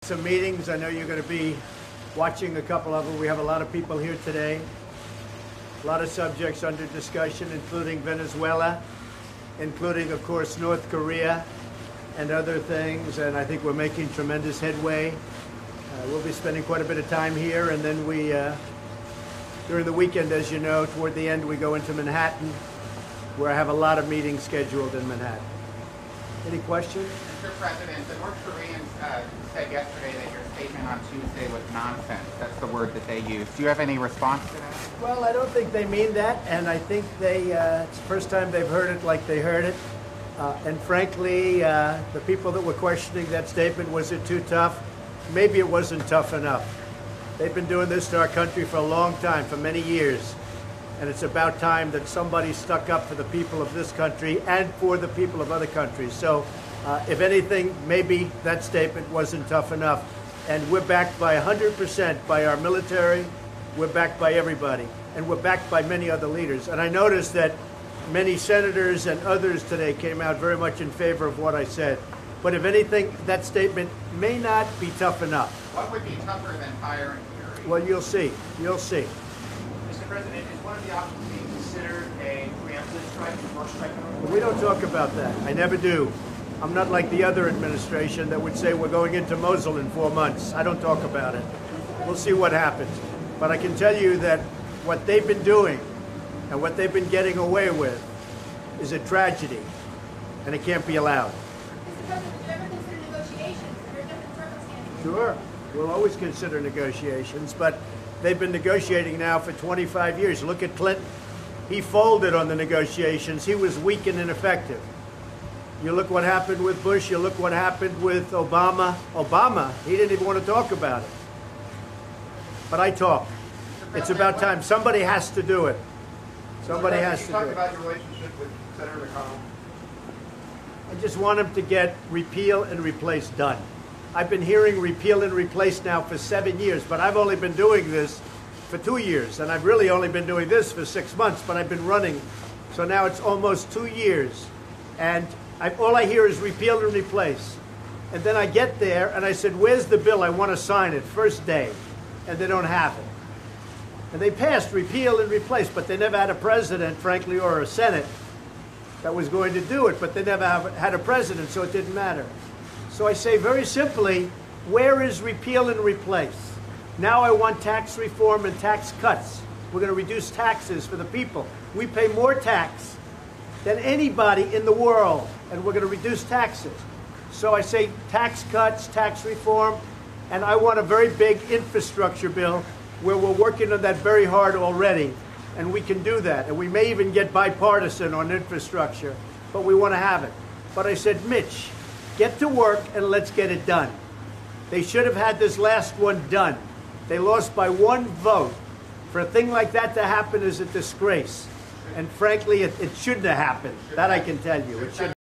Some meetings. I know you're going to be watching a couple of them. We have a lot of people here today. A lot of subjects under discussion, including Venezuela, including, of course, North Korea and other things. And I think we're making tremendous headway. We'll be spending quite a bit of time here. And then we, during the weekend, as you know, toward the end, we go into Manhattan, where I have a lot of meetings scheduled in Manhattan. Any questions? Mr. President, the North Koreans said yesterday that your statement on Tuesday was nonsense. That's the word that they used. Do you have any response to that? Well, I don't think they mean that, and I think it's the first time they've heard it like they heard it. And frankly, the people that were questioning that statement, was it too tough? Maybe it wasn't tough enough. They've been doing this to our country for a long time, for many years. And it's about time that somebody stuck up for the people of this country and for the people of other countries. So, if anything, maybe that statement wasn't tough enough. And we're backed by 100% by our military. We're backed by everybody. And we're backed by many other leaders. And I noticed that many senators and others today came out very much in favor of what I said. But if anything, that statement may not be tough enough. What would be tougher than fire and fury? Well, you'll see. You'll see. Mr. President, is one of the options being considered a preemptive strike or strike? We don't talk about that. I never do. I'm not like the other administration that would say we're going into Mosul in 4 months. I don't talk about it. We'll see what happens. But I can tell you that what they've been doing and what they've been getting away with is a tragedy, and it can't be allowed. Mr. President, would you ever consider negotiations under different circumstances? Sure. We'll always consider negotiations, but they've been negotiating now for 25 years. Look at Clinton. He folded on the negotiations. He was weak and ineffective. You look what happened with Bush. You look what happened with Obama. Obama, he didn't even want to talk about it. But I talk. It's about time. Somebody has to do it. Somebody has to do it. You talked about your relationship with Senator McConell. I just want him to get repeal and replace done. I've been hearing repeal and replace now for 7 years, but I've only been doing this for 2 years, and I've really only been doing this for 6 months, but I've been running. So now it's almost 2 years, and all I hear is repeal and replace. And then I get there, and I said, where's the bill? I want to sign it first day, and they don't have it. And they passed repeal and replace, but they never had a president, frankly, or a Senate that was going to do it, but they never had a president, so it didn't matter. So I say very simply, where is repeal and replace? Now I want tax reform and tax cuts. We're going to reduce taxes for the people. We pay more tax than anybody in the world, and we're going to reduce taxes. So I say tax cuts, tax reform, and I want a very big infrastructure bill where we're working on that very hard already, and we can do that. And we may even get bipartisan on infrastructure, but we want to have it. But I said, Mitch, get to work and let's get it done. They should have had this last one done. They lost by 1 vote. For a thing like that to happen is a disgrace. And frankly, it shouldn't have happened. That I can tell you. It shouldn't.